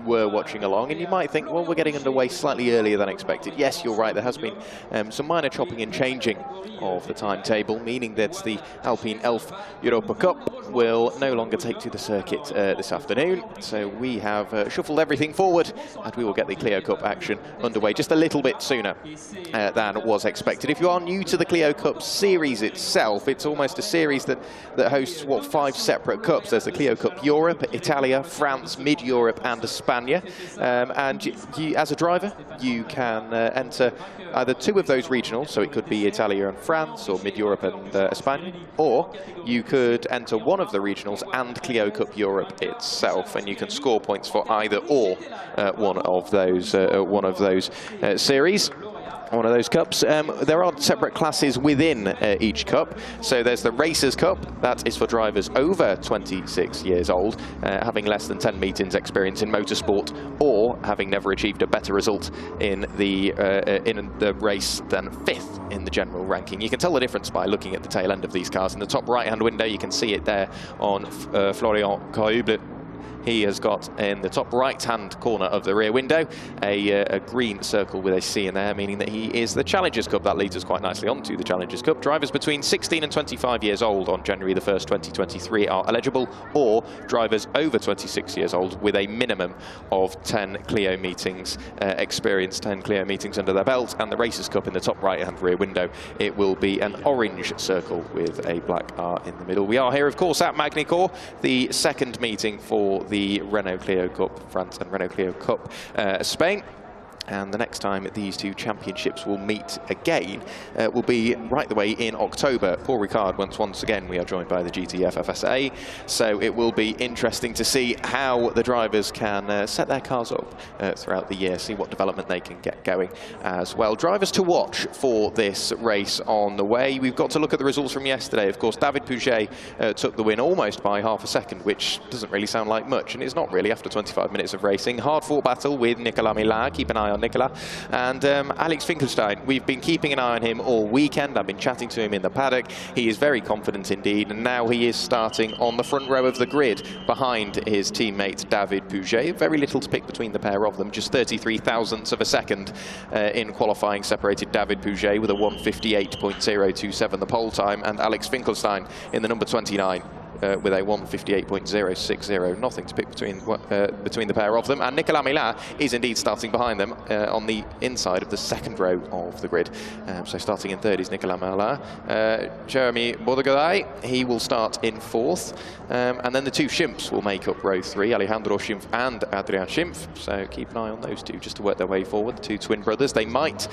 were watching along, and you might think, well, we're getting underway slightly earlier than expected. Yes, you're right, there has been some minor chopping and changing of the timetable, meaning that the Alpine Elf Europa Cup will no longer take to the circuit this afternoon. So we have shuffled everything forward, and we will get the Clio Cup action underway just a little bit sooner than was expected. If you are new to the Clio Cup series itself, it's almost a series that hosts, what, 5 separate cups. There's the Clio Cup Europe, Italia, France, Mid-Europe and España. And you, as a driver, you can enter either 2 of those regionals, so it could be Italia and France, or Mid-Europe and España, or you could enter one of the regionals and Clio Cup Europe itself, and you can score points for either or one of those series. One of those cups. There are separate classes within each cup. So there's the Racers Cup, that is for drivers over 26 years old, having less than 10 meetings experience in motorsport, or having never achieved a better result in the race than 5th in the general ranking. You can tell the difference by looking at the tail end of these cars. In the top right-hand window, you can see it there on Florian Cahuble. He has got, in the top right-hand corner of the rear window, a green circle with a C in there, meaning that he is the Challengers Cup. That leads us quite nicely onto the Challengers Cup. Drivers between 16 and 25 years old on January the 1st, 2023 are eligible, or drivers over 26 years old with a minimum of 10 Clio meetings experience, 10 Clio meetings under their belt. And the Racers Cup, in the top right-hand rear window, it will be an orange circle with a black R in the middle. We are here, of course, at Magny-Cours, the second meeting for the Renault Clio Cup France and Renault Clio Cup Spain. And the next time these 2 championships will meet again will be right the way in October. Paul Ricard, once again, we are joined by the GTF FSA. So it will be interesting to see how the drivers can set their cars up throughout the year, see what development they can get going as well. Drivers to watch for this race on the way. We've got to look at the results from yesterday. Of course, David Pouget took the win almost by half a second, which doesn't really sound like much, and it's not really after 25 minutes of racing. Hard-fought battle with Nicolas Millar. Keep an eye on Nicolas. And Alex Finkelstein, we've been keeping an eye on him all weekend. I've been chatting to him in the paddock. He is very confident indeed, and now he is starting on the front row of the grid behind his teammate David Pouget. Very little to pick between the pair of them, just 33 thousandths of a second in qualifying separated David Pouget with a 1:58.027 the pole time, and Alex Finkelstein in the number 29 with a 1:58.060. Nothing to pick between the pair of them. And Nicolas Millar is indeed starting behind them on the inside of the second row of the grid. So starting in 3rd is Nicolas Millar. Jeremy Bordegaray, he will start in 4th. And then the 2 Schimps will make up row 3, Alejandro Schimpf and Adrian Schimpf. So keep an eye on those 2 just to work their way forward. The 2 twin brothers, they might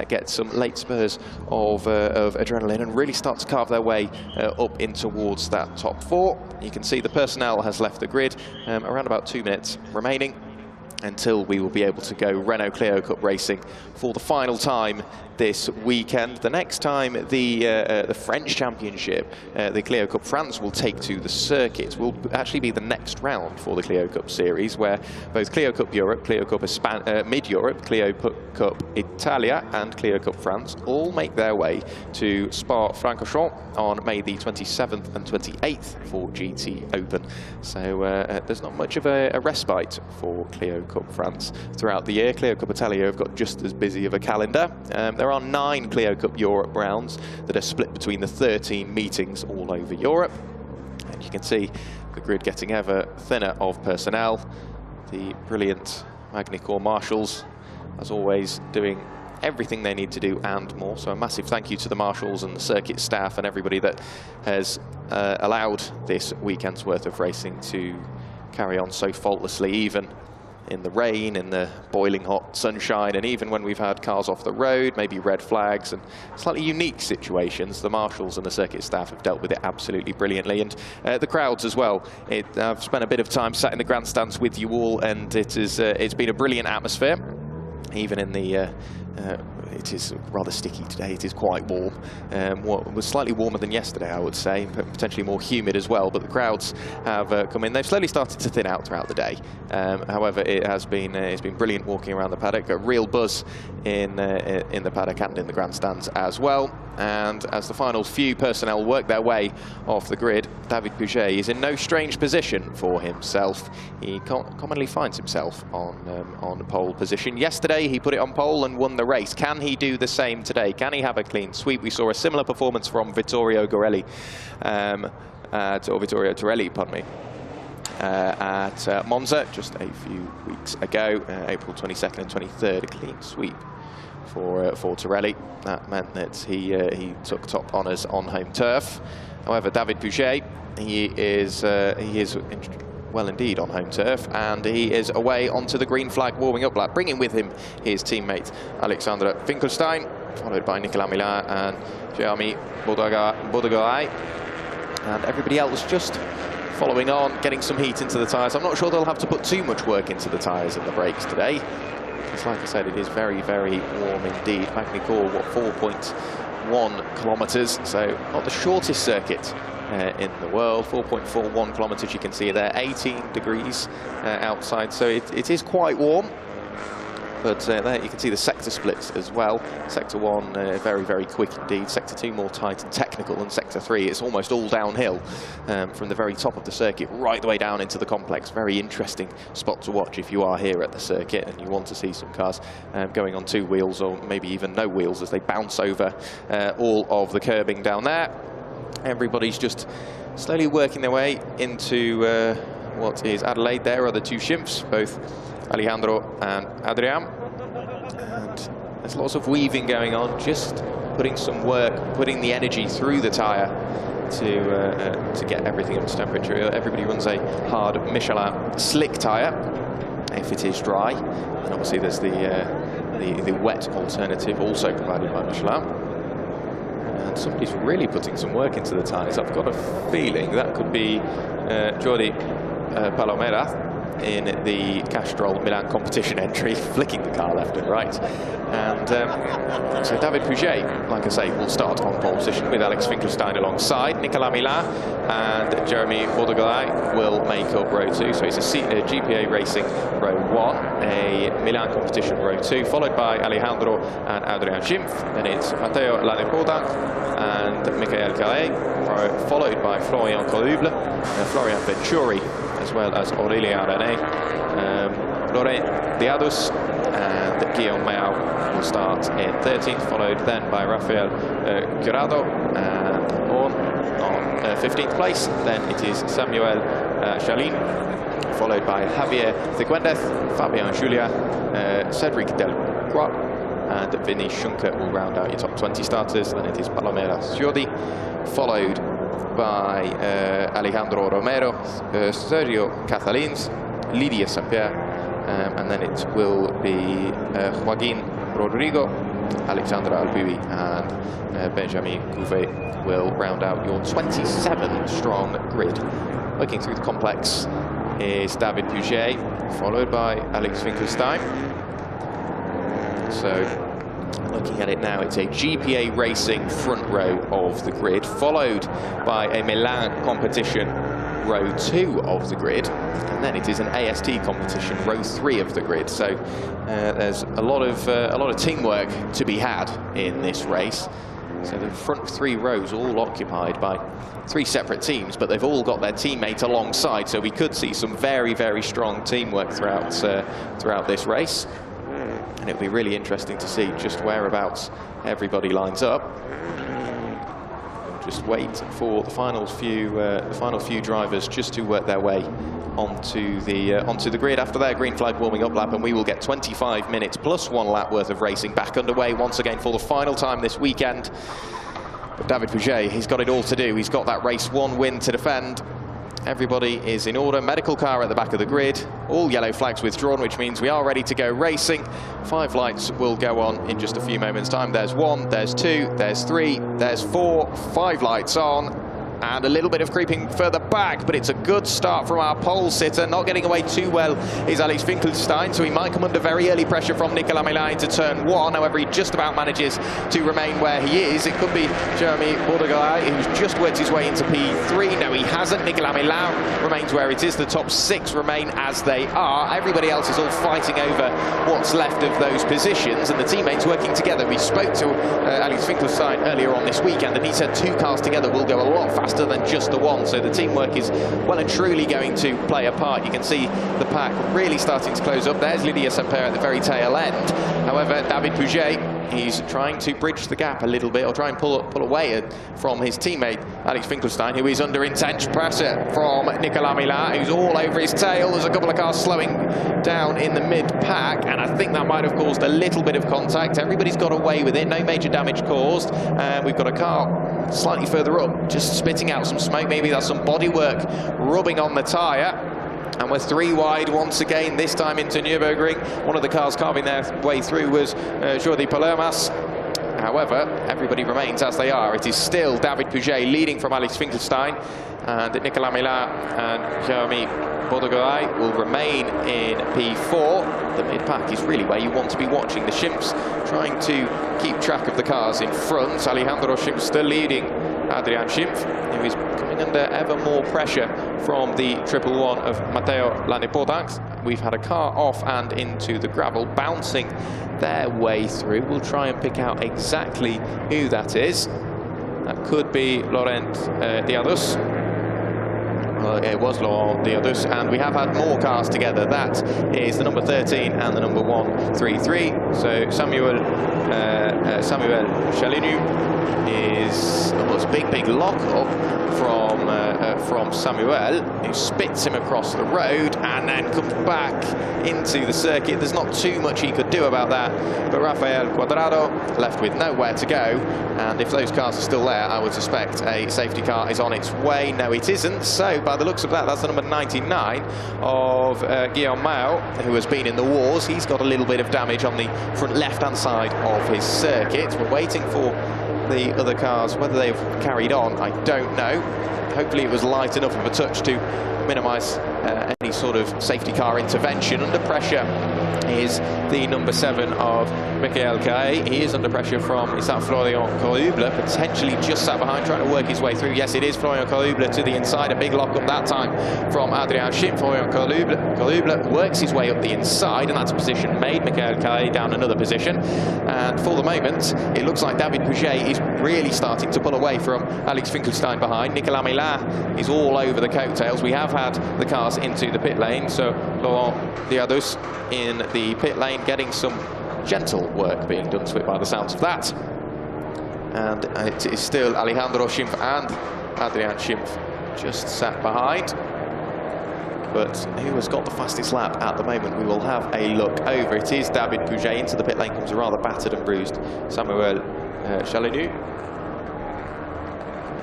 get some late spurs of adrenaline and really start to carve their way up in towards that top 4. You can see the personnel has left the grid, around about 2 minutes remaining until we will be able to go Renault Clio Cup racing for the final time this weekend. The next time the French Championship, the Clio Cup France, will take to the circuit will actually be the next round for the Clio Cup series, where both Clio Cup Europe, Clio Cup Mid-Europe, Clio Cup Italia and Clio Cup France all make their way to Spa-Francorchamps on May the 27th and 28th for GT Open. So there's not much of a respite for Clio Cup France throughout the year. Clio Cup Italia have got just as busy of a calendar. There are 9 Clio Cup Europe rounds that are split between the 13 meetings all over Europe. And you can see the grid getting ever thinner of personnel. The brilliant Magny-Cours marshals, as always, doing everything they need to do and more. So a massive thank you to the marshals and the circuit staff and everybody that has allowed this weekend's worth of racing to carry on so faultlessly, even in the rain, in the boiling hot sunshine, and even when we've had cars off the road, maybe red flags and slightly unique situations. The marshals and the circuit staff have dealt with it absolutely brilliantly, and the crowds as well. I've spent a bit of time sat in the grandstands with you all, and it's been a brilliant atmosphere. Even in the it is rather sticky today. It is quite warm. What was slightly warmer than yesterday, I would say, but potentially more humid as well. But the crowds have come in. They've slowly started to thin out throughout the day. However, it's been brilliant walking around the paddock. A real buzz in the paddock and in the grandstands as well. And as the final few personnel work their way off the grid, David Puget is in no strange position for himself. He commonly finds himself on pole position. Yesterday, he put it on pole and won the race. Can he do the same today? Can he have a clean sweep? We saw a similar performance from Vittorio Torelli, pardon me, at Monza just a few weeks ago, April 22nd and 23rd, a clean sweep for Torelli. That meant that he took top honours on home turf. However, David Puget, he is well indeed on home turf, and he is away onto the green flag warming up lap, bringing with him his teammate Alexander Finkelstein, followed by Nicolas Milin and Jeremy Bourdegaray, and everybody else just following on, getting some heat into the tyres. I'm not sure they'll have to put too much work into the tyres and the brakes today. Because like I said, it is very, very warm indeed. Magny-Cours, what, 4.1 kilometres, so not the shortest circuit in the world. 4.41 kilometres, you can see there, 18 degrees outside, so it is quite warm. But there you can see the sector splits as well. Sector 1 very, very quick indeed. Sector 2 more tight and technical, and Sector 3 it's almost all downhill from the very top of the circuit right the way down into the complex. Very interesting spot to watch if you are here at the circuit and you want to see some cars going on 2 wheels or maybe even no wheels as they bounce over all of the curbing down there. Everybody's just slowly working their way into what is Adelaide. There are the 2 chimps, both Alejandro and Adrian, and there's lots of weaving going on, just putting some work, putting the energy through the tyre to get everything up to temperature. Everybody runs a hard Michelin slick tyre if it is dry, and obviously there's the wet alternative also provided by Michelin. And somebody's really putting some work into the tyres. I've got a feeling that could be Jordi Palomera in the Castrol Milan competition entry, flicking the car left and right. And so David Puget, like I say, will start on pole position with Alex Finkelstein alongside. Nicolas Milin and Jeremy Bourdegaray will make up row 2. So it's a GPA Racing row 1, a Milan competition row 2, followed by Alejandro and Adrian Schimpf. Then it's Matteo Lanepoda and Michael Carré, followed by Florian Colluble, Florian Venturi, as well as Aurélien René, Laurent Diadus and Guillaume Mayau will start in 13th, followed then by Rafael Curado and on 15th place. Then it is Samuel Chalin, followed by Javier Tequendez, Fabien Julia, Cedric Delcroix, and Vinny Schunke will round out your top 20 starters. Then it is Palomera Ciodi, followed by Alejandro Romero, Sergio Catalins, Lydia Saint-Pierre, and then it will be Joaquin Rodrigo, Alexandra Albuy, and Benjamin Couvet will round out your 27-strong grid. Working through the complex is David Puget, followed by Alex Finkelstein. So, looking at it now, it's a GPA Racing front row of the grid, followed by a Milan competition row 2 of the grid, and then it is an AST competition row 3 of the grid. So there's a lot of teamwork to be had in this race. So the front 3 rows all occupied by 3 separate teams, but they've all got their teammate alongside. So we could see some very, very strong teamwork throughout this race. And it'll be really interesting to see just whereabouts everybody lines up. We'll just wait for the final few drivers just to work their way onto the grid after their green flag warming up lap, and we will get 25 minutes plus 1 lap worth of racing back underway once again for the final time this weekend. But David Puget, he's got it all to do. He's got that race 1 win to defend. Everybody is in order. Medical car at the back of the grid. All yellow flags withdrawn, which means we are ready to go racing. 5 lights will go on in just a few moments' time. There's 1, there's 2, there's 3, there's 4, 5 lights on. and a little bit of creeping further back, but it's a good start from our pole sitter. Not getting away too well is Alex Finkelstein, so he might come under very early pressure from Nicolas Milin into turn 1. However, he just about manages to remain where he is. It could be Jeremy Bourdegaray, who's just worked his way into P3. No, he hasn't. Nicolas Milin remains where it is. The top 6 remain as they are. Everybody else is all fighting over what's left of those positions, and the teammates working together. We spoke to Alex Finkelstein earlier on this weekend, and he said 2 cars together will go a lot faster than just the one. So the teamwork is well and truly going to play a part. You can see the pack really starting to close up. There's Lydia Semper at the very tail end. However, David Pouget, he's trying to bridge the gap a little bit, or try and pull away from his teammate Alex Finkelstein, who is under intense pressure from Nicolas Milin, who's all over his tail. There's a couple of cars slowing down in the mid-pack, and I think that might have caused a little bit of contact. Everybody's got away with it, no major damage caused. We've got a car slightly further up, just spitting out some smoke. Maybe that's some bodywork rubbing on the tyre. And we're 3 wide once again, this time into Nürburgring. One of the cars carving their way through was Jordi Palermas. However, everybody remains as they are. It is still David Pouget leading from Alex Finkelstein, and Nicolas Milin and Jeremy Bourdegaray will remain in P4. The mid-pack is really where you want to be watching. The Shimps trying to keep track of the cars in front. Alejandro Shimp still leading Adrian Schimpf, who is coming under ever more pressure from the 111 of Matteo Lanepotax. We've had a car off and into the gravel, bouncing their way through. We'll try and pick out exactly who that is. That could be Laurent Diadus. It was Laurent Diadus, and we have had more cars together. That is the number 13 and the number 133. So Samuel Chalinu is almost big lock-up from Samuel, who spits him across the road and then comes back into the circuit. There's not too much he could do about that, but Rafael Cuadrado left with nowhere to go, and if those cars are still there, I would suspect a safety car is on its way. No, it isn't. So by the looks of that, that's the number 99 of Guillaume Mao, who has been in the wars. He's got a little bit of damage on the front left-hand side of his circuit. We're waiting for the other cars. Whether they've carried on, I don't know. Hopefully it was light enough of a touch to minimise any sort of safety car intervention. Under pressure is the number 7 of Michael Cae. He is under pressure from, is that Florian Coruble, potentially just sat behind, trying to work his way through. Yes, it is Florian Coruble to the inside. A big lock-up that time from Adrian Schimpf. Florian Coruble works his way up the inside, and that's a position made. Michael Cae down another position. And for the moment, it looks like David Pouget is really starting to pull away from Alex Finkelstein behind. Nicolas Milin is all over the coattails. We have had the cars into the pit lane, so Laurent Diadus in the pit lane getting some gentle work being done to it by the sounds of that. And it is still Alejandro Schimpf and Adrian Schimpf just sat behind. But who has got the fastest lap at the moment? We will have a look over. It is David Pouget. Into the pit lane comes a rather battered and bruised Samuel Chalinu.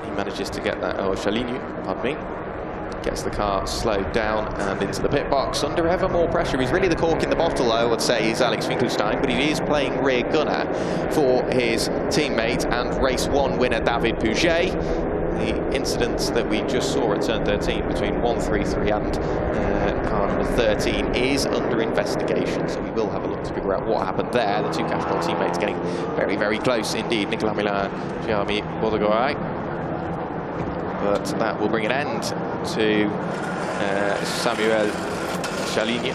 He manages to get that, Chalinu, pardon me. Gets the car slowed down and into the pit box under ever more pressure. He's really the cork in the bottle, I would say, is Alex Finkelstein, but he is playing rear gunner for his teammate and race 1 winner David Pouget. The incident that we just saw at turn 13 between 133 and car number 13 is under investigation, so we will have a look to figure out what happened there. The 2 Castrol teammates getting very close indeed. Nicolas Milin, Jeremy Bourdegaray. But that will bring an end to Samuel Chalinu.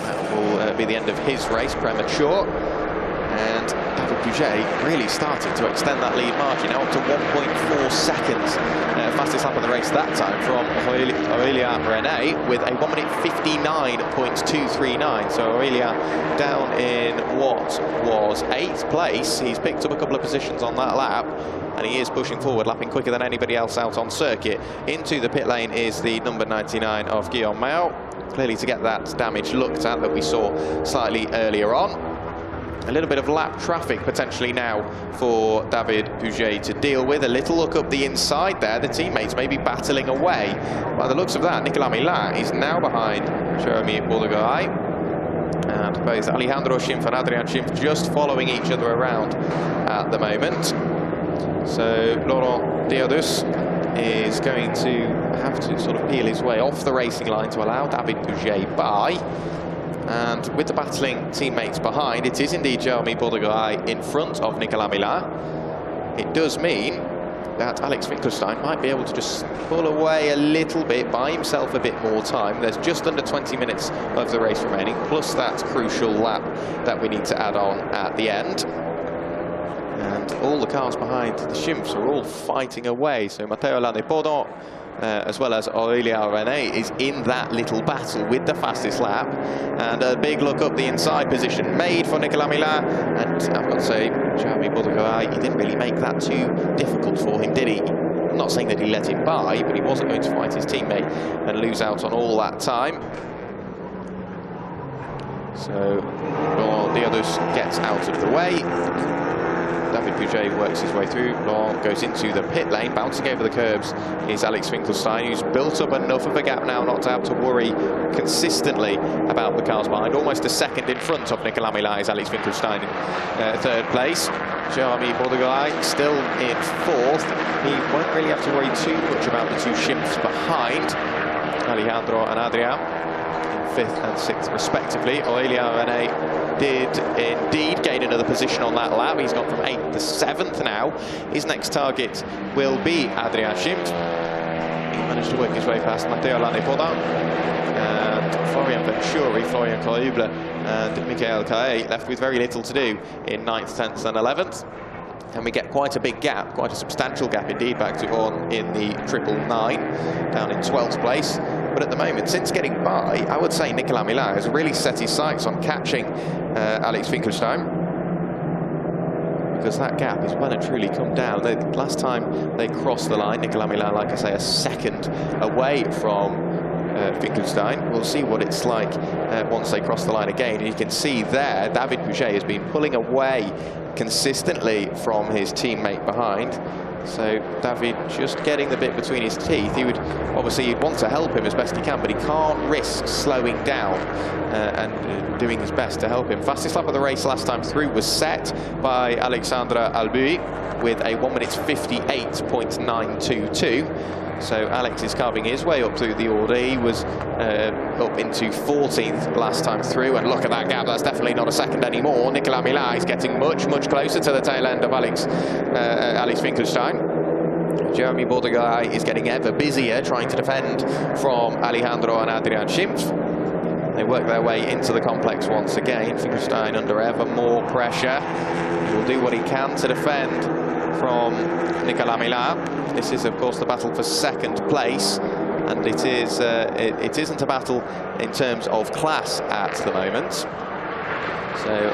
That will be the end of his race, premature. And David Pouget really starting to extend that lead margin, now up to 1.4 seconds. Fastest lap of the race that time from Aurélien René with a 1 minute 59.239. So Aurélien down in what was 8th place. He's picked up a couple of positions on that lap, and he is pushing forward, lapping quicker than anybody else out on circuit. Into the pit lane is the number 99 of Guillaume Mao, clearly to get that damage looked at that we saw slightly earlier on. A little bit of lap traffic potentially now for David Pouget to deal with. A little look up the inside there. The teammates may be battling away. By the looks of that, Nicolas Milin is now behind Jeremy Bourdegaray. And both Alejandro Schimpf and Adrian Schimpf just following each other around at the moment. So Laurent Diadus is going to have to sort of peel his way off the racing line to allow David Pouget by. And with the battling teammates behind, it is indeed Jeremy Bourdegaray in front of Nicolas Millar. It does mean that Alex Finkelstein might be able to just pull away a little bit, buy himself a bit more time. There's just under 20 minutes of the race remaining, plus that crucial lap that we need to add on at the end. And all the cars behind the Chimps are all fighting away. So Matteo Lanepodon, as well as Aurélien René, is in that little battle with the fastest lap. And a big look up the inside position made for Nicolas Millar. And I've got to say, Jeremy Bourdegaray, he didn't really make that too difficult for him, did he? I'm not saying that he let him by, but he wasn't going to fight his teammate and lose out on all that time. So Laurent Diadus gets out of the way. David Pouget works his way through. Laurent goes into the pit lane, bouncing over the curbs is Alex Finkelstein, who's built up enough of a gap now not to have to worry consistently about the cars behind. Almost a second in front of Nicolas Millar is Alex Finkelstein in third place. Jeremy Bourdegaray still in fourth. He won't really have to worry too much about the two Chimps behind, Alejandro and Adrian, in fifth and sixth respectively. Aurélien René did indeed gain another position on that lap. He's gone from 8th to 7th now. His next target will be Adrian Schimt. He managed to work his way past Matteo Lanepodin and Florian Venturi, Florian Corrible and Michael Caet, left with very little to do in 9th, 10th and 11th. And we get quite a big gap, quite a substantial gap indeed, back to on in the 999, down in 12th place. But at the moment, since getting by, I would say Nicolas Millar has really set his sights on catching Alex Finkelstein, because that gap has well and truly come down. Last time they crossed the line, Nicolas Millar, like I say, a second away from Finkelstein. We'll see what it's like once they cross the line again. And you can see there, David Pouget has been pulling away consistently from his teammate behind. So David just getting the bit between his teeth. He would obviously, you'd want to help him as best he can, but he can't risk slowing down and doing his best to help him. Fastest lap of the race last time through was set by Alexandre Albuy with a 1 minute 58.922. So Alex is carving his way up through the order. He was up into 14th last time through, and look at that gap. That's definitely not a second anymore. Nicolas Millar is getting much, much closer to the tail end of Alex Finkelstein. Jeremy Bourdegaray is getting ever busier trying to defend from Alejandro and Adrian Schimpf. They work their way into the complex once again. Finkelstein under ever more pressure. He will do what he can to defend from Nicolas Millar. This is, of course, the battle for second place, and it isn't a battle in terms of class at the moment. So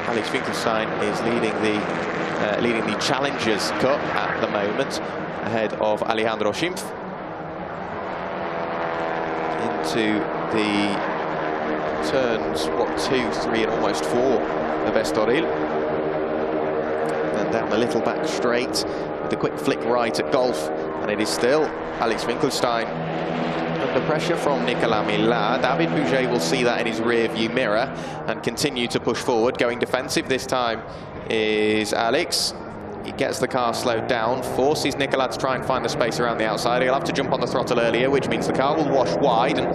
Alex Finkelstein is leading the Challengers Cup at the moment, ahead of Alejandro Schimpf. Into the turns, 2, 3 and almost 4 of Estoril. And down the little back straight with a quick flick right at Golf, and it is still Alex Finkelstein under pressure from Nicolas Millar. David Pouget will see that in his rear view mirror and continue to push forward. Going defensive this time is Alex. He gets the car slowed down, forces Nicolas to try and find the space around the outside. He'll have to jump on the throttle earlier, which means the car will wash wide, and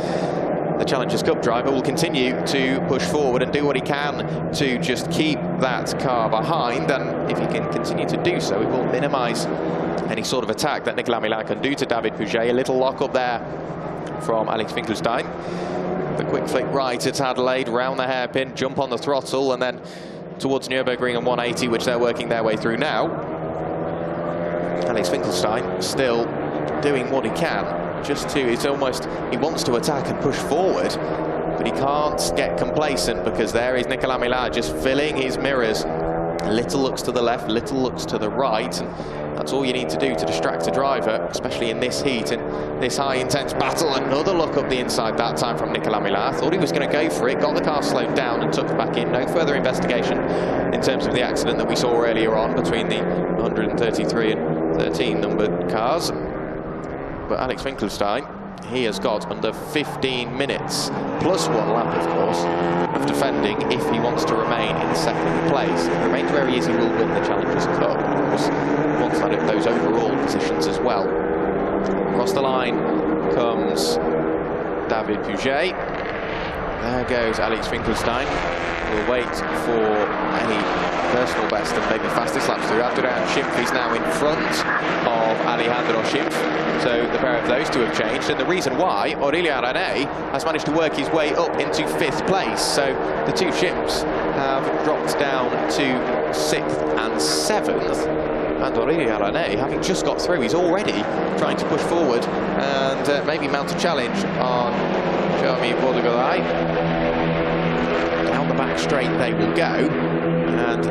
the Challengers Cup driver will continue to push forward and do what he can to just keep that car behind. And if he can continue to do so, it will minimise any sort of attack that Nicolas Millar can do to David Pouget. A little lock up there from Alex Finkelstein. The quick flick right at Adelaide, round the hairpin, jump on the throttle, and then towards Nürburgring and 180, which they're working their way through now. Alex Finkelstein still doing what he can. Just to, it's almost, he wants to attack and push forward, but he can't get complacent, because there is Nicolas Millar just filling his mirrors. Little looks to the left, little looks to the right, and that's all you need to do to distract a driver, especially in this heat and this high intense battle. Another look up the inside, that time from Nicolas Millar. Thought he was going to go for it, got the car slowed down and tucked back in. No further investigation in terms of the accident that we saw earlier on between the 133 and 13 numbered cars. But Alex Finkelstein, he has got under 15 minutes, plus 1 lap, of course, of defending if he wants to remain in second place. If he remains where he is, he will win the Challengers Cup. Of course, he wants those overall positions as well. Across the line comes David Puget. There goes Alex Finkelstein. We'll wait for any personal best and maybe fastest laps through. Adrian Schimpf is now in front of Alejandro Schimpf. So the pair of those two have changed. And the reason why, Aurélien René has managed to work his way up into 5th place. So the two Schimpfs have dropped down to 6th and 7th. And Aurélien René, having just got through, he's already trying to push forward and maybe mount a challenge on Jeremy Bordegaray. Down the back straight they will go, and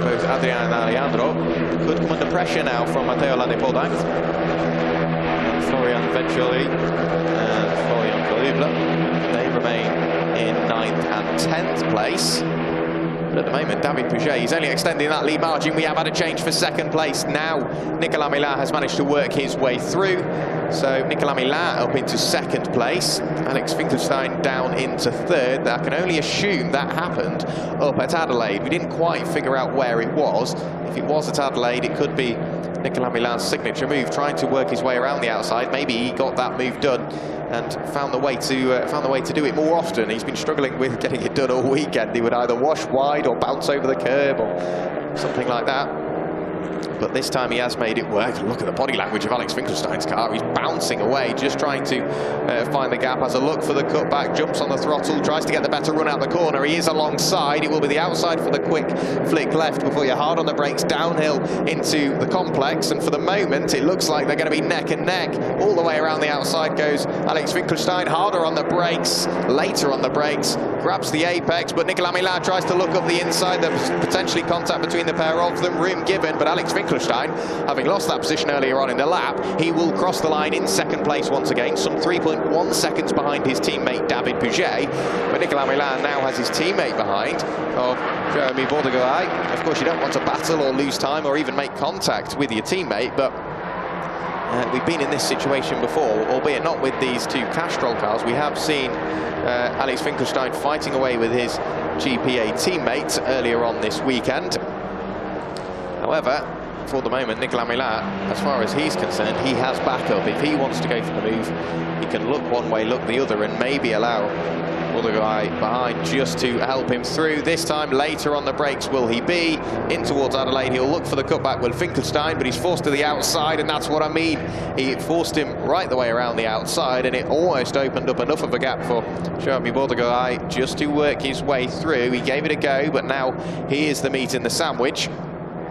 both Adrian and Alejandro could come under pressure now from Matteo Ladepodac, Florian Venturi and Florian Colubla. They remain in 9th and 10th place. But at the moment, David Puget is only extending that lead margin. We have had a change for 2nd place. Now, Nicolas Millat has managed to work his way through. So, Nicolas Millat up into 2nd place. Alex Finkelstein down into 3rd. I can only assume that happened up at Adelaide. We didn't quite figure out where it was. If it was at Adelaide, it could be Nicolas Millat's signature move, trying to work his way around the outside. Maybe he got that move done and found the way to do it more often. He's been struggling with getting it done all weekend. He would either wash wide or bounce over the curb or something like that. But this time he has made it work. Look at the body language of Alex Finkelstein's car. He's bouncing away, just trying to find the gap. Has a look for the cutback, jumps on the throttle, tries to get the better run out the corner. He is alongside. It will be the outside for the quick flick left before you're hard on the brakes, downhill into the complex. And for the moment, it looks like they're going to be neck and neck. All the way around the outside goes Alex Finkelstein. Harder on the brakes, later on the brakes, grabs the apex, but Nicolas Millat tries to look up the inside. There's potentially contact between the pair of them, room given, but Alex Finkelstein, having lost that position earlier on in the lap, he will cross the line in 2nd place once again, some 3.1 seconds behind his teammate David Puget. But Nicolas Millat now has his teammate behind of Jeremy Bordegaray. Of course, you don't want to battle or lose time or even make contact with your teammate, but we've been in this situation before, albeit not with these two Castrol cars. We have seen Alex Finkelstein fighting away with his GPA teammate earlier on this weekend. However, for the moment, Nicolas Millat, as far as he's concerned, he has backup. If he wants to go for the move, he can look one way, look the other, and maybe allow the guy behind just to help him through. This time, later on the brakes, will he be in towards Adelaide? He'll look for the cutback with Finkelstein, but he's forced to the outside, and that's what I mean. He forced him right the way around the outside, and it almost opened up enough of a gap for Jeremy Bordegaray just to work his way through. He gave it a go, but now he is the meat in the sandwich.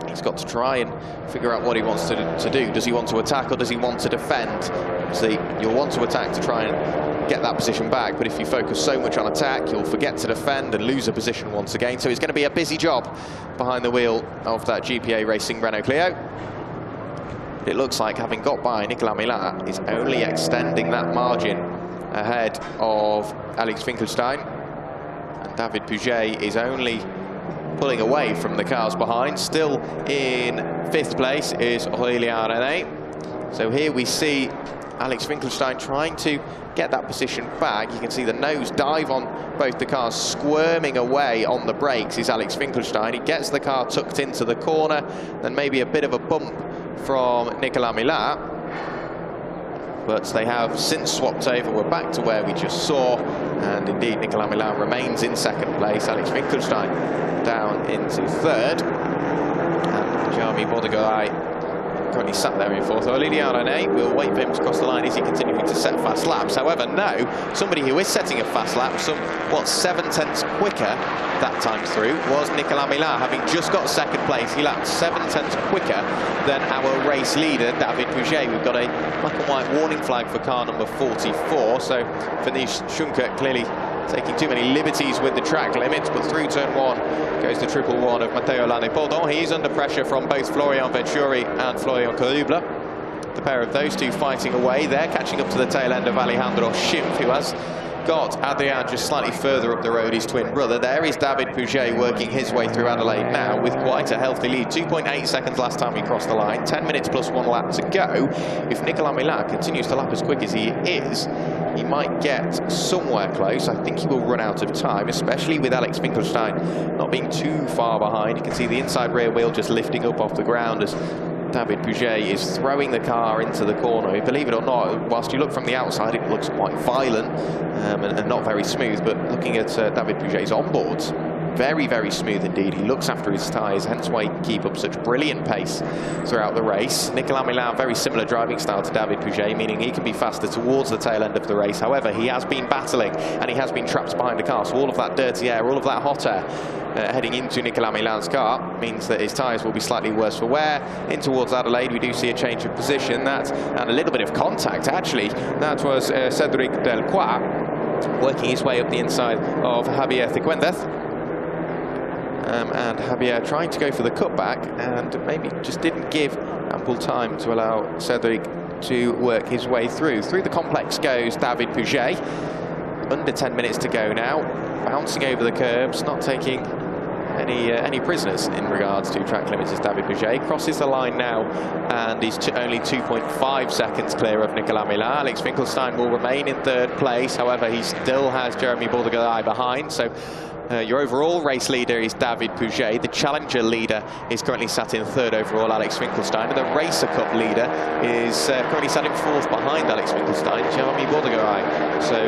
He's got to try and figure out what he wants to do. Does he want to attack or does he want to defend? See, you'll want to attack to try and get that position back, but if you focus so much on attack, you'll forget to defend and lose a position once again. So it's going to be a busy job behind the wheel of that GPA Racing Renault Clio. It looks like, having got by Nicolas Millat, is only extending that margin ahead of Alex Finkelstein. And David Puget is only pulling away from the cars behind. Still in 5th place is Aurélien René. So here we see Alex Finkelstein trying to get that position back. You can see the nose dive on both the cars, squirming away on the brakes is Alex Finkelstein. He gets the car tucked into the corner, then maybe a bit of a bump from Nicolas Millat. But they have since swapped over. We're back to where we just saw. And indeed, Nicolas Millat remains in 2nd place. Alex Finkelstein down into 3rd. And Jeremy Bordegaray currently sat there in 4th. Aurélien René will wait for him to cross the line. Is he continuing to set fast laps? However, no. Somebody who is setting a fast lap, some, 7/10 quicker that time through, was Nicolas Millat, having just got 2nd place. He lapped 7/10 quicker than our race leader, David Puget. We've got a black and white warning flag for car number 44. So Venice Schunkert clearly taking too many liberties with the track limits, but through turn 1 goes the 111 of Matteo Ladepodac. He's under pressure from both Florian Venturi and Florian Colubla. The pair of those two fighting away. They're catching up to the tail end of Alejandro Schimpf, who has got Adrian just slightly further up the road, his twin brother. There is David Puget working his way through Adelaide now with quite a healthy lead. 2.8 seconds last time he crossed the line, 10 minutes plus 1 lap to go. If Nicolas Millat continues to lap as quick as he is, he might get somewhere close. I think he will run out of time, especially with Alex Finkelstein not being too far behind. You can see the inside rear wheel just lifting up off the ground as David Puget is throwing the car into the corner. Believe it or not, whilst you look from the outside, it looks quite violent and not very smooth. But looking at David Puget's onboards, very, very smooth indeed. He looks after his tyres, hence why he can keep up such brilliant pace throughout the race. Nicolas Milin, very similar driving style to David Puget, meaning he can be faster towards the tail end of the race. However, he has been battling and he has been trapped behind the car. So all of that dirty air, all of that hot air heading into Nicolas Milin's car means that his tyres will be slightly worse for wear. In towards Adelaide, we do see a change of position. And a little bit of contact, actually. That was Cédric Delcroix working his way up the inside of Javier Cifuentes. And Javier trying to go for the cutback and maybe just didn't give ample time to allow Cédric to work his way through. Through the complex goes David Puget. Under 10 minutes to go now. Bouncing over the curbs, not taking any prisoners in regards to track limits as David Puget. Crosses the line now and he's only 2.5 seconds clear of Nicolas Milin. Alex Finkelstein will remain in third place. However, he still has Jeremy Bourdegaray behind. So your overall race leader is David Puget. The Challenger leader is currently sat in third overall, Alex Finkelstein. And the Racer Cup leader is currently sat in fourth behind Alex Finkelstein, Jeremy Bourdegaray. So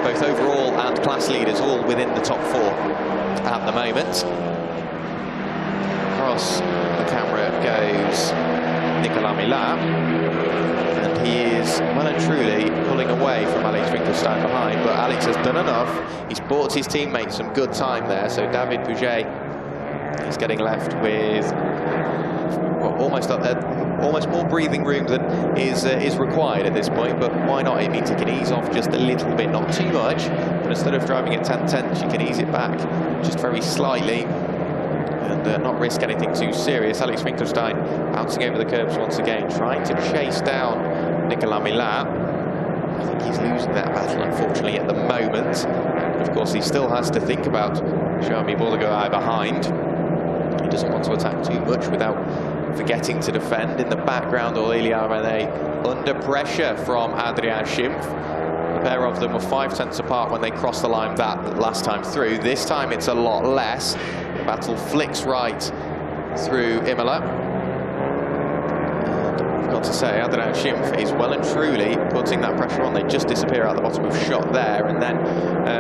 both overall and class leaders all within the top four at the moment. Across the camera goes Nicolas Milin. And he is well and truly pulling away from Alex Finkelstein behind, but Alex has done enough. He's bought his teammates some good time there, so David Puget is getting left with almost more breathing room than is required at this point. But why not? It means he can ease off just a little bit, not too much, but instead of driving at 10/10, you can ease it back just very slightly and not risk anything too serious. Alex Finkelstein bouncing over the curbs once again, trying to chase down Nicolas Milin. I think he's losing that battle, unfortunately, at the moment. Of course, he still has to think about Jeremy Bourdegaray behind. He doesn't want to attack too much without forgetting to defend. In the background, Aurélien René under pressure from Adrien Schimpf. The pair of them were 5/10 apart when they crossed the line that last time through. This time it's a lot less. The battle flicks right through Imola. And I've got to say, Adrien Schimpf is well and truly putting that pressure on. They just disappear out the bottom of shot there. And then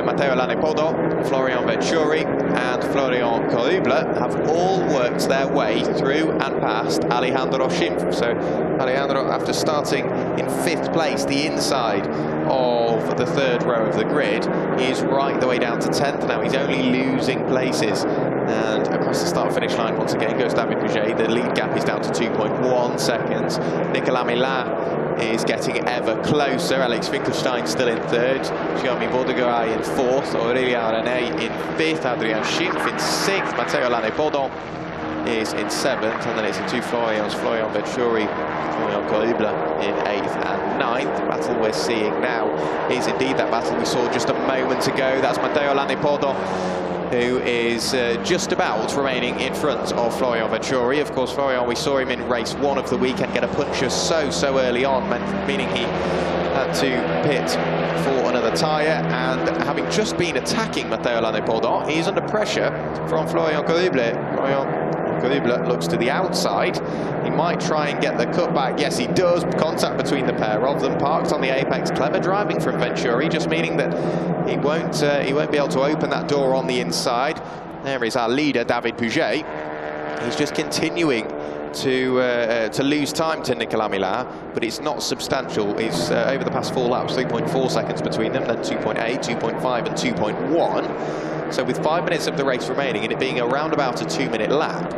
Matteo Lanepodo, Florian Venturi and Florian Corrible have all worked their way through and past Alejandro Schimpf. So Alejandro, after starting in 5th place, the inside of the 3rd row of the grid, is right the way down to 10th now. He's only losing places. And across the start-finish line once again goes David Puget. The lead gap is down to 2.1 seconds. Nicolas Milin is getting ever closer. Alex Finkelstein still in 3rd. Jeremy Bourdegaray in 4th. Aurélien René in 5th. Adrien Schimpf in 6th. Matteo Lanepodo is in 7th. And then it's the two Florians, Florian Venturi, Florian Corrible in 8th and 9th. The battle we're seeing now is indeed that battle we saw just a moment ago. That's Matteo Lanepodo, who is just about remaining in front of Florian Venturi. Of course, Florian, we saw him in race 1 of the weekend get a puncture so early on, meaning he had to pit for another tyre. And having just been attacking Matteo Lanepodo, he's under pressure from Florian Corrible. Florian Corrible looks to the outside. He might try and get the cutback. Yes, he does. Contact between the pair of them. Parked on the apex. Clever driving from Venturi, just meaning that he won't be able to open that door on the inside. There is our leader, David Puget. He's just continuing to lose time to Nicolas Milin, but it's not substantial. It's over the past 4 laps, 3.4 seconds between them, then 2.8, 2.5 and 2.1. So with 5 minutes of the race remaining and it being around about a 2-minute lap,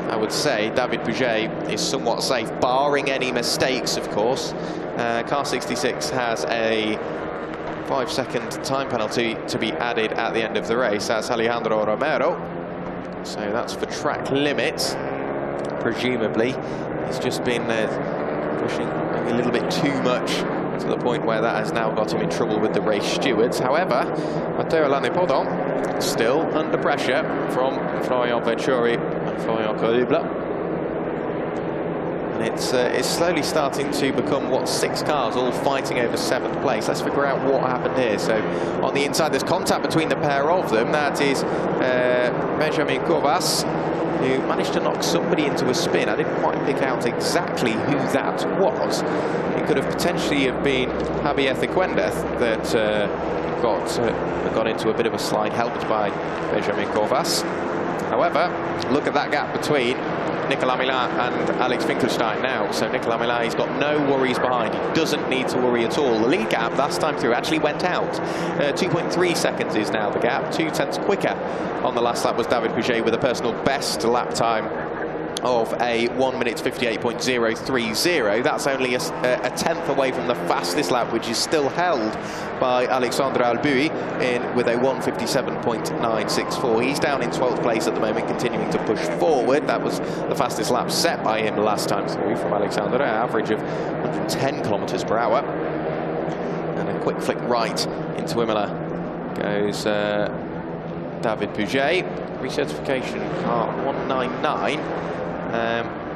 I would say David Puget is somewhat safe, barring any mistakes, of course. Car 66 has a 5-second time penalty to be added at the end of the race. That's Alejandro Romero. So that's for track limits. Presumably, he's just been pushing maybe a little bit too much, to the point where that has now got him in trouble with the race stewards. However, Matteo Lanepodo still under pressure from Florian Venturi and Florian Corrible. And it's slowly starting to become, what, 6 cars all fighting over 7th place. Let's figure out what happened here. So on the inside, there's contact between the pair of them. That is Benjamin Covas, who managed to knock somebody into a spin. I didn't quite pick out exactly who that was. It could have potentially have been Javier Cifuentes that got into a bit of a slide, helped by Benjamin Covas. However, look at that gap between Nicolas Millat and Alex Finkelstein now. So Nicolas Millat, he's got no worries behind. He doesn't need to worry at all. The lead gap last time through actually went out. 2.3 seconds is now the gap. 0.2 quicker on the last lap was David Pouget with a personal best lap time of a 1 minute 58.030. That's only a tenth away from the fastest lap, which is still held by Alexandre Albuy with a 1:57.964. He's down in 12th place at the moment, continuing to push forward. That was the fastest lap set by him last time through from Alexandre, an average of 110 kilometers per hour. And a quick flick right into Imola goes David Pouget. Recertification car 199.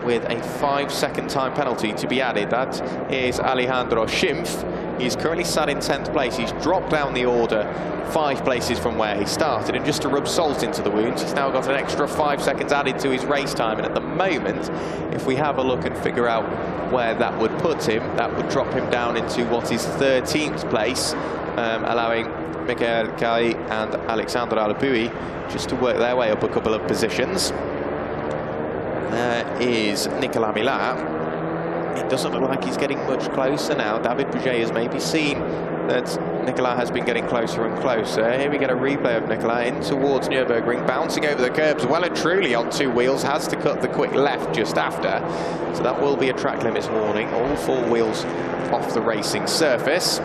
With a 5-second time penalty to be added. That is Alejandro Schimpf. He's currently sat in 10th place. He's dropped down the order 5 places from where he started, and just to rub salt into the wounds, he's now got an extra 5 seconds added to his race time. And at the moment, if we have a look and figure out where that would put him, that would drop him down into what is 13th place, allowing Michael Kai and Alexandre Albuy just to work their way up a couple of positions. There is Nicolas Millat. It doesn't look like he's getting much closer now. David Pouget has maybe seen that Nicolas has been getting closer and closer. Here we get a replay of Nicolas in towards Nürburgring, bouncing over the curbs well and truly on 2 wheels, has to cut the quick left just after. So that will be a track limits warning. All 4 wheels off the racing surface.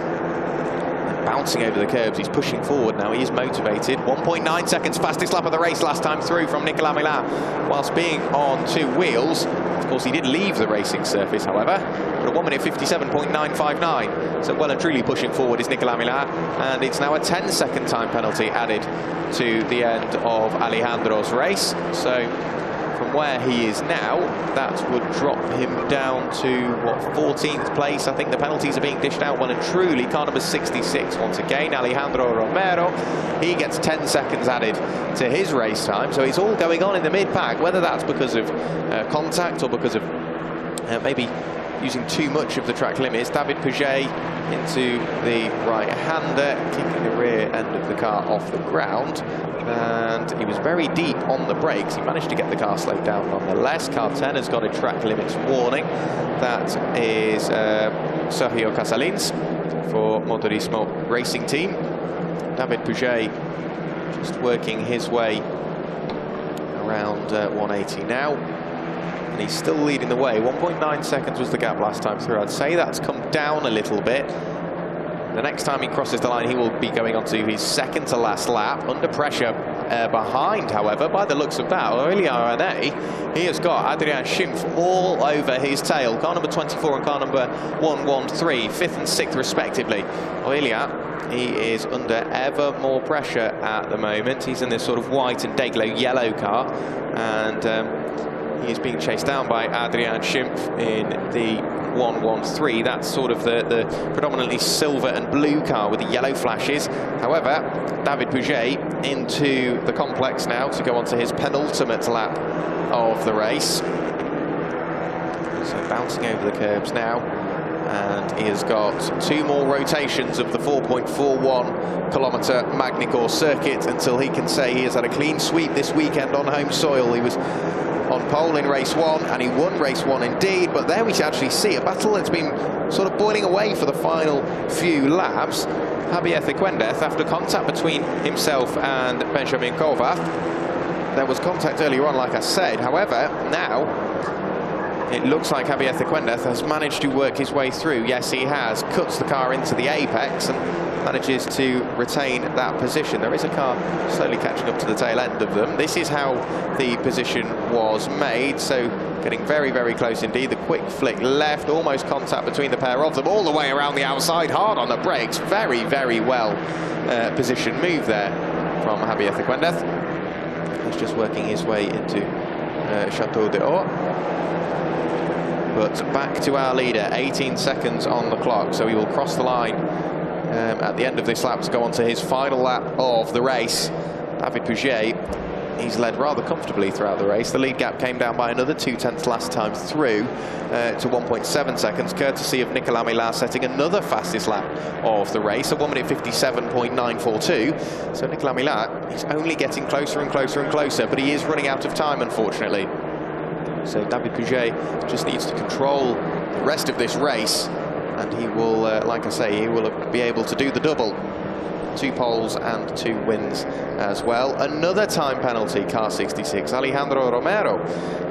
Bouncing over the curbs, he's pushing forward now, he is motivated. 1.9 seconds fastest lap of the race last time through from Nicolas Millat, whilst being on 2 wheels. Of course, he did leave the racing surface, however, but a 1 minute 57.959. So well and truly pushing forward is Nicolas Millat, and it's now a 10-second time penalty added to the end of Alejandro's race. So from where he is now, that would drop him down to, what, 14th place. I think the penalties are being dished out well and truly. Car number 66 once again, Alejandro Romero. He gets 10 seconds added to his race time. So it's all going on in the mid-pack, whether that's because of contact or because of maybe using too much of the track limits. David Pouget into the right-hander, kicking the rear end of the car off the ground. And he was very deep on the brakes. He managed to get the car slowed down nonetheless. Car 10 has got a track limits warning. That is Sergio Casalins for Motorismo Racing Team. David Pouget just working his way around 180 now. And he's still leading the way. 1.9 seconds was the gap last time through. I'd say that's come down a little bit. The next time he crosses the line, he will be going on to his second to last lap. Under pressure behind, however, by the looks of that, Aurélien René, he has got Adrien Schimpf all over his tail. Car number 24 and car number 113, 5th and 6th respectively. Aurélien, he is under ever more pressure at the moment. He's in this sort of white and day-glow yellow car, and he is being chased down by Adrien Schimpf in the 113. That's sort of the predominantly silver and blue car with the yellow flashes. However, David Pouget into the complex now to go on to his penultimate lap of the race. So bouncing over the curbs now, and he has got 2 more rotations of the 4.41 kilometre Magny-Cours circuit until he can say he has had a clean sweep this weekend on home soil. He was on pole in race 1, and he won race 1 indeed, but there we actually see a battle that's been sort of boiling away for the final few laps. Javier Cifuentes, after contact between himself and Benjamin Cova, there was contact earlier on, like I said. However, now it looks like Javier Cifuentes has managed to work his way through. Yes, he has. Cuts the car into the apex and manages to retain that position. There is a car slowly catching up to the tail end of them. This is how the position was made. So getting very, very close indeed. The quick flick left, almost contact between the pair of them, all the way around the outside, hard on the brakes. Very, very well positioned move there from Javier Cifuentes. He's just working his way into Chateau d'Or. But back to our leader, 18 seconds on the clock, so he will cross the line at the end of this lap to go on to his final lap of the race. David Pouget, he's led rather comfortably throughout the race. The lead gap came down by another 2/10 last time through to 1.7 seconds, courtesy of Nicolas Millat setting another fastest lap of the race, a 1 minute 57.942. So Nicolas Millat is only getting closer and closer and closer, but he is running out of time, unfortunately. So David Pouget just needs to control the rest of this race, and he will, like I say, he will be able to do the double. 2 poles and 2 wins as well. Another time penalty, car 66, Alejandro Romero,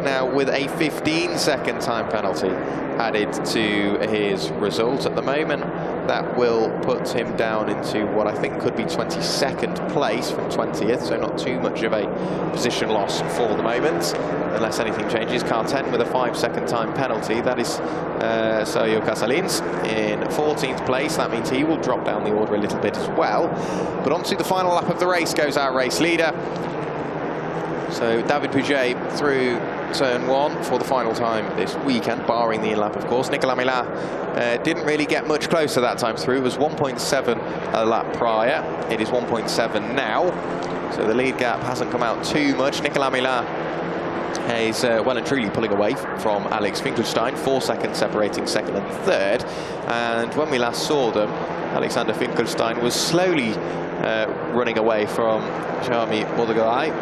now with a 15-second time penalty added to his result. At the moment, that will put him down into what I think could be 22nd place from 20th, so not too much of a position loss for the moment, unless anything changes. Car 10 with a 5-second time penalty, that is Sergio Casalins in 14th place. That means he will drop down the order a little bit as well. But onto the final lap of the race goes our race leader. So David Pouget through turn 1 for the final time this weekend, barring the in-lap, of course. Nicolas Millat didn't really get much closer that time through. It was 1.7 a lap prior. It is 1.7 now. So the lead gap hasn't come out too much. Nicolas Millat is well and truly pulling away from Alex Finkelstein, 4 seconds separating second and third. And when we last saw them, Alexander Finkelstein was slowly running away from Jeremy Bordeaux.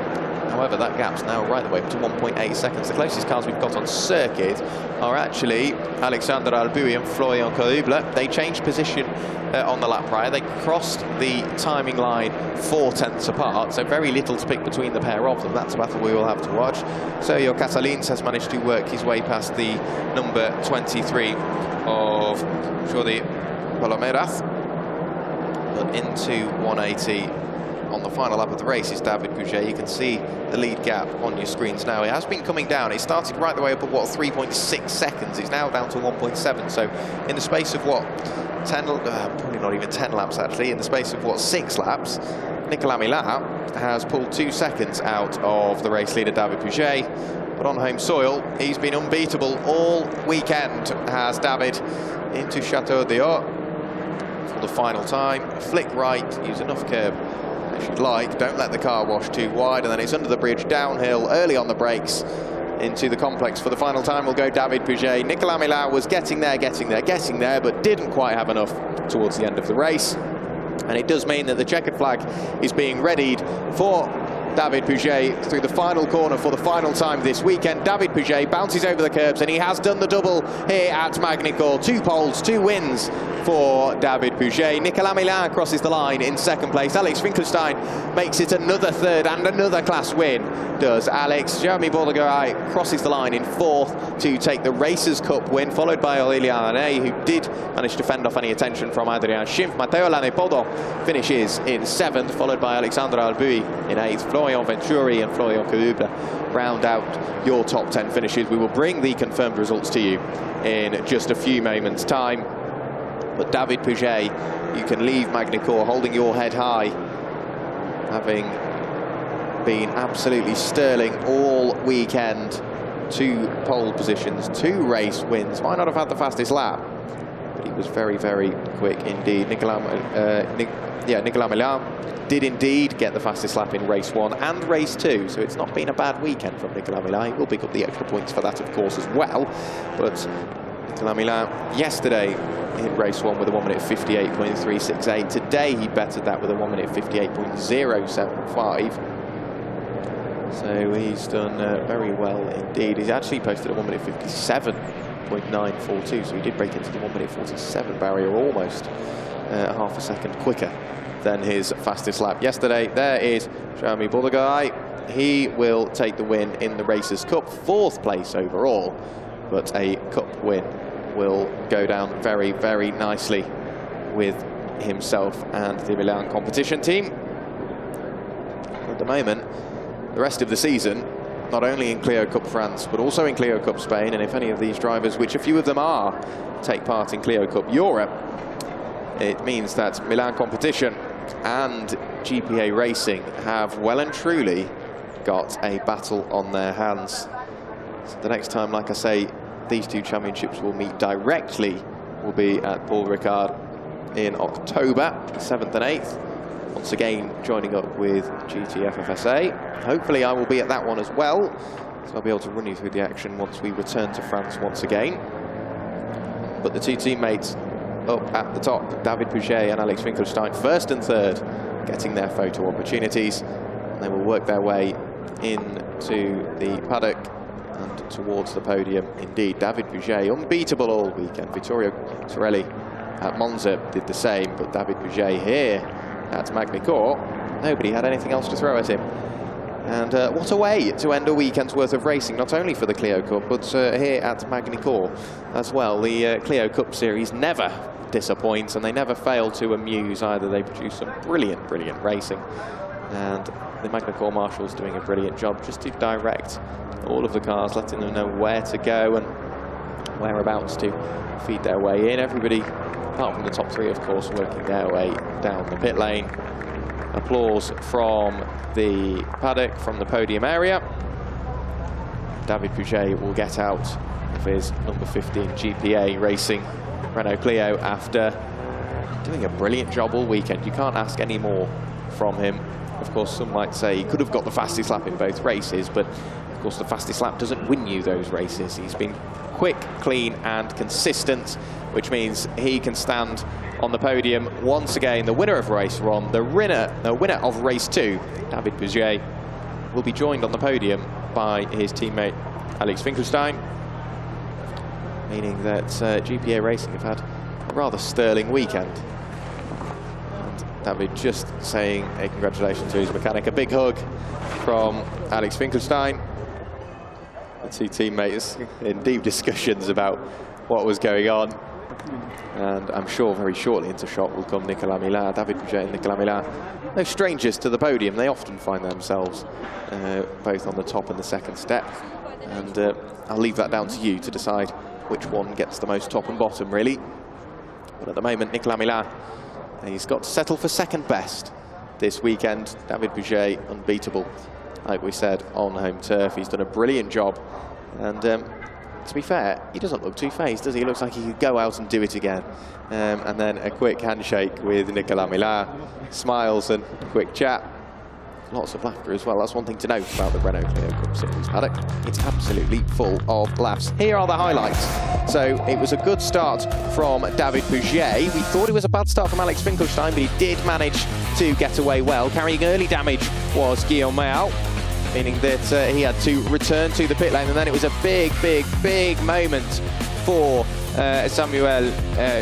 However, that gap's now right the way up to 1.8 seconds. The closest cars we've got on circuit are actually Alexandre Albuy and Florian Coruble. They changed position on the lap prior. They crossed the timing line 4/10 apart, so very little to pick between the pair of them. That's a battle we will have to watch. Sergio Casalins has managed to work his way past the number 23 of Jordi Palomeras, but into 180. On the final lap of the race is David Pouget. You can see the lead gap on your screens now. It has been coming down. It started right the way up at, what, 3.6 seconds. It's now down to 1.7. So in the space of, what, 10, probably not even 10 laps, actually. In the space of, what, 6 laps, Nicolas Millat has pulled 2 seconds out of the race leader, David Pouget. But on home soil, he's been unbeatable all weekend, has David, into Chateau d'Eau for the final time. Flick right, use enough curb as you'd like, don't let the car wash too wide, and then it's under the bridge, downhill, early on the brakes, into the complex. For the final time will go David Pouget. Nicolas Millat was getting there, but didn't quite have enough towards the end of the race. And it does mean that the checkered flag is being readied for David Pouget through the final corner for the final time this weekend. David Pouget bounces over the curbs, and he has done the double here at Magny-Cours. 2 poles, 2 wins for David Pouget. Nicolas Millat crosses the line in 2nd place. Alex Finkelstein makes it another 3rd and another class win, does Alex. Jeremy Bordeaux crosses the line in 4th to take the Racers' Cup win, followed by Aurélien Arnay, who did manage to fend off any attention from Adrien Schimpf. Matteo Lanepodo finishes in 7th, followed by Alexandre Albuy in 8th. Florian Venturi and Florian Coruble round out your top 10 finishes. We will bring the confirmed results to you in just a few moments' time. But David Pouget, you can leave Magny-Cours holding your head high, having been absolutely sterling all weekend. 2 pole positions, 2 race wins. Might not have had the fastest lap, but he was very, very quick indeed. Nicolas Millat did indeed get the fastest lap in race 1 and race 2, so it's not been a bad weekend from Nicolas Millat. He will pick up the extra points for that, of course, as well. But Nicolas Millat yesterday in race 1 with a 1 minute 58.368. Today he bettered that with a 1 minute 58.075. So he's done very well indeed. He's actually posted a 1 minute 57.942, so he did break into the 1 minute 47 barrier almost half a second quicker than his fastest lap yesterday. There is Jeremy Bordeaux. He will take the win in the Racers' Cup, 4th place overall, but a cup win will go down very, very nicely with himself and the Milan competition team. At the moment, the rest of the season, not only in Clio Cup France, but also in Clio Cup Spain, and if any of these drivers, which a few of them are, take part in Clio Cup Europe, it means that Milan competition and GPA Racing have well and truly got a battle on their hands. So the next time, like I say, these two championships will meet directly will be at Paul Ricard in October 7th and 8th. Once again, joining up with GT-FFSA. Hopefully I will be at that one as well, so I'll be able to run you through the action once we return to France once again. But the two teammates up at the top, David Pouget and Alex Finkelstein, first and third, getting their photo opportunities. And they will work their way into the paddock and towards the podium. Indeed, David Pouget, unbeatable all weekend. Vittorio Torelli at Monza did the same, but David Pouget here at Magny-Cours, nobody had anything else to throw at him. And what a way to end a weekend's worth of racing, not only for the Clio Cup, but here at Magny-Cours as well. The Clio Cup series never disappoints, and they never fail to amuse either. They produce some brilliant, brilliant racing. And the Magny-Cours marshals doing a brilliant job just to direct all of the cars, letting them know where to go and whereabouts to feed their way in. Everybody, apart from the top three, of course, working their way down the pit lane. Applause from the paddock, from the podium area. David Pouget will get out of his number 15 GPA Racing Renault Clio after doing a brilliant job all weekend. You can't ask any more from him. Of course, some might say he could have got the fastest lap in both races, but of course the fastest lap doesn't win you those races. He's been quick, clean and consistent, which means he can stand on the podium once again. The winner of race one, the winner of race 2, David Pouget, will be joined on the podium by his teammate Alex Finkelstein, meaning that GPA Racing have had a rather sterling weekend. And David just saying a congratulations to his mechanic. A big hug from Alex Finkelstein. The two teammates in deep discussions about what was going on. And I'm sure very shortly into shot will come Nicolas Millat. David Pouget and Nicolas Millat, no strangers to the podium. They often find themselves both on the top and the second step. And I'll leave that down to you to decide which one gets the most top and bottom, really. But at the moment, Nicolas Millat, he's got to settle for second best this weekend. David Pouget, unbeatable, like we said, on home turf. He's done a brilliant job. And to be fair, he doesn't look too phased, does he? He looks like he could go out and do it again. And then a quick handshake with Nicolas Millat, smiles and a quick chat. Lots of laughter as well. That's one thing to note about the Renault Clio Cup Series paddock. It's absolutely full of laughs. Here are the highlights. So it was a good start from David Pouget. We thought it was a bad start from Alex Finkelstein, but he did manage to get away well. Carrying early damage was Guillaume Mayal, meaning that he had to return to the pit lane, and then it was a big, big, big moment for Samuel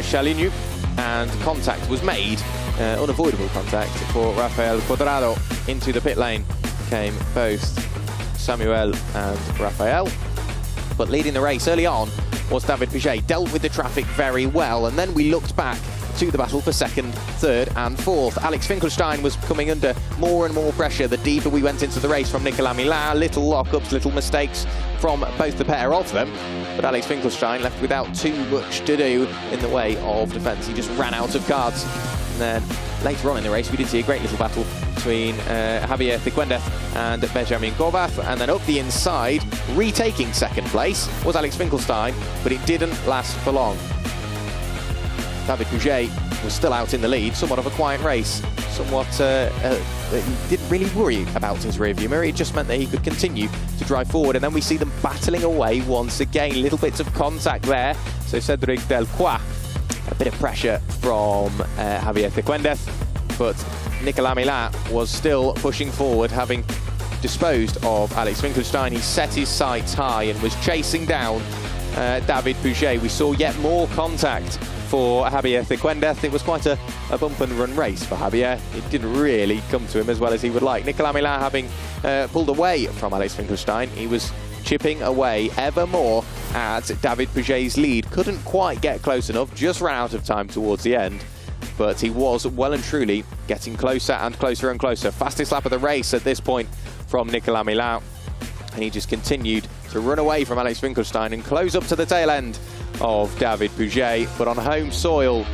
Chalignou, and contact was made, unavoidable contact for Rafael Cuadrado. Into the pit lane came both Samuel and Rafael, but leading the race early on was David Pouget. Dealt with the traffic very well, and then we looked back to the battle for second, third and fourth. Alex Finkelstein was coming under more and more pressure the deeper we went into the race from Nicolas Millat. Little lockups, little mistakes from both the pair of them, but Alex Finkelstein left without too much to do in the way of defence. He just ran out of cards. And then later on in the race we did see a great little battle between Javier Piquendez and Benjamin Corbath, and then up the inside, retaking second place, was Alex Finkelstein, but it didn't last for long. David Pouget was still out in the lead, somewhat of a quiet race, somewhat he didn't really worry about his rearview mirror. It just meant that he could continue to drive forward, and then we see them battling away once again. Little bits of contact there. So Cédric Delcroix, a bit of pressure from Javier Piquendez, but Nicolas Millat was still pushing forward, having disposed of Alex Finkelstein. He set his sights high and was chasing down David Pouget. We saw yet more contact for Javier Piquendez. It was quite a bump and run race for Javier. It didn't really come to him as well as he would like. Nicolas Millat, having pulled away from Alex Finkelstein, he was chipping away ever more at David Pouget's lead. Couldn't quite get close enough, just ran out of time towards the end, but he was well and truly getting closer and closer and closer. Fastest lap of the race at this point from Nicolas Millat, and he just continued to run away from Alex Finkelstein and close up to the tail end of David Pouget. But on home soil,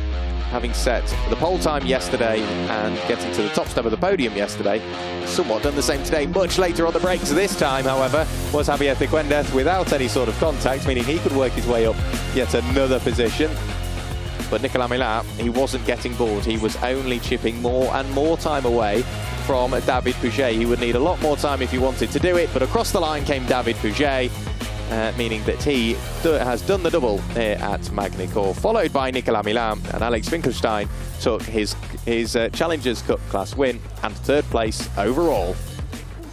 having set the pole time yesterday and getting to the top step of the podium yesterday, somewhat done the same today. Much later on the brakes this time, however, was Javier Tequendez without any sort of contact, meaning he could work his way up yet another position. But Nicolas Millat, he wasn't getting bored. He was only chipping more and more time away from David Pouget. He would need a lot more time if he wanted to do it, but across the line came David Pouget, meaning that he has done the double here at Magny-Cours, followed by Nicolas Millat, and Alex Finkelstein took his Challengers Cup class win and third place overall.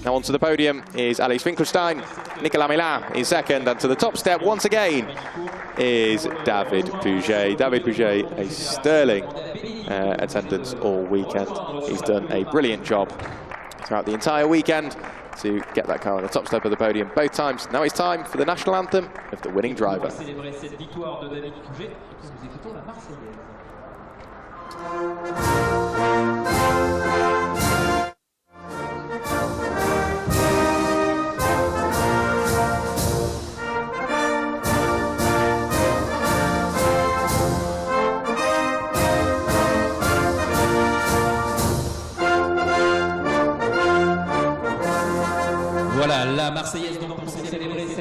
Now onto the podium is Alex Finkelstein, Nicolas Millat is second, and to the top step once again is David Pouget. David Pouget, a sterling attendance all weekend. He's done a brilliant job throughout the entire weekend to get that car on the top step of the podium both times. Now it's time for the national anthem of the winning driver.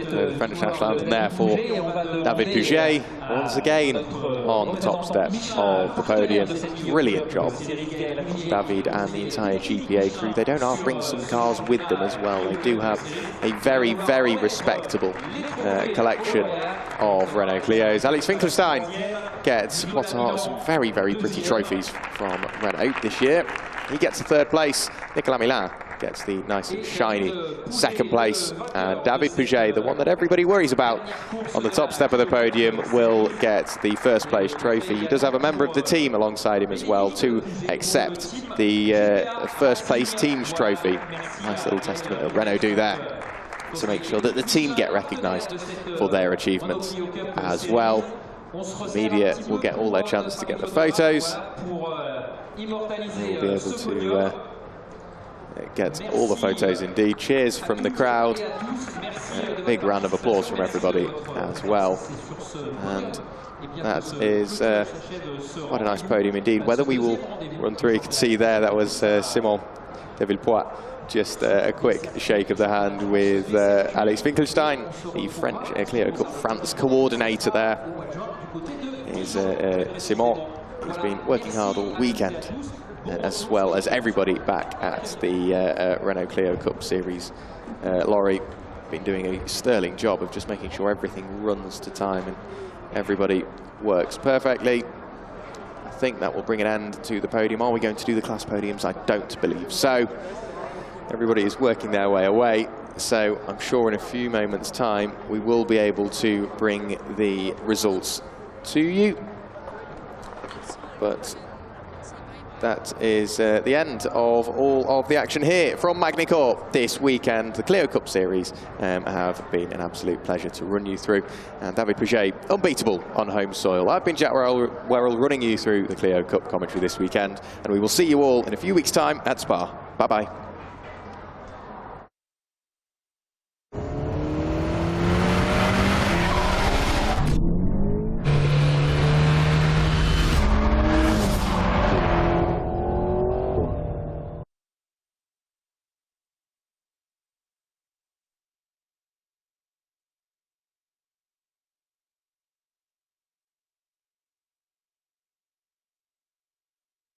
The French national anthem there for David Pouget, once again on the top step of the podium. Brilliant job, David and the entire GPA crew. They don't half bring some cars with them as well. They do have a very, very respectable collection of Renault Clios. Alex Finkelstein gets what are some very, very pretty trophies from Renault this year. He gets the third place. Nicolas Millat gets the nice and shiny second place, and David Pouget, the one that everybody worries about on the top step of the podium, will get the first place trophy. He does have a member of the team alongside him as well to accept the first place team's trophy. Nice little testament that Renault do there to make sure that the team get recognised for their achievements as well. The media will get all their chance to get the photos. They will be able to get all the photos indeed. Cheers from the crowd. A big round of applause from everybody as well. And that is quite a nice podium indeed. Whether we will run through, you can see there, that was Simon de Villepoix. Just a quick shake of the hand with Alex Finkelstein, the French Clio Cup France coordinator there. Is Simon. He's been working hard all weekend, as well as everybody back at the Renault Clio Cup Series. Laurie been doing a sterling job of just making sure everything runs to time and everybody works perfectly. I think that will bring an end to the podium. Are we going to do the class podiums? I don't believe so. Everybody is working their way away, so I'm sure in a few moments' time we will be able to bring the results to you. But that is the end of all of the action here from Magny-Cours this weekend. The Clio Cup Series have been an absolute pleasure to run you through. And David Pouget, unbeatable on home soil. I've been Jack Werrell running you through the Clio Cup commentary this weekend. And we will see you all in a few weeks' time at Spa. Bye-bye.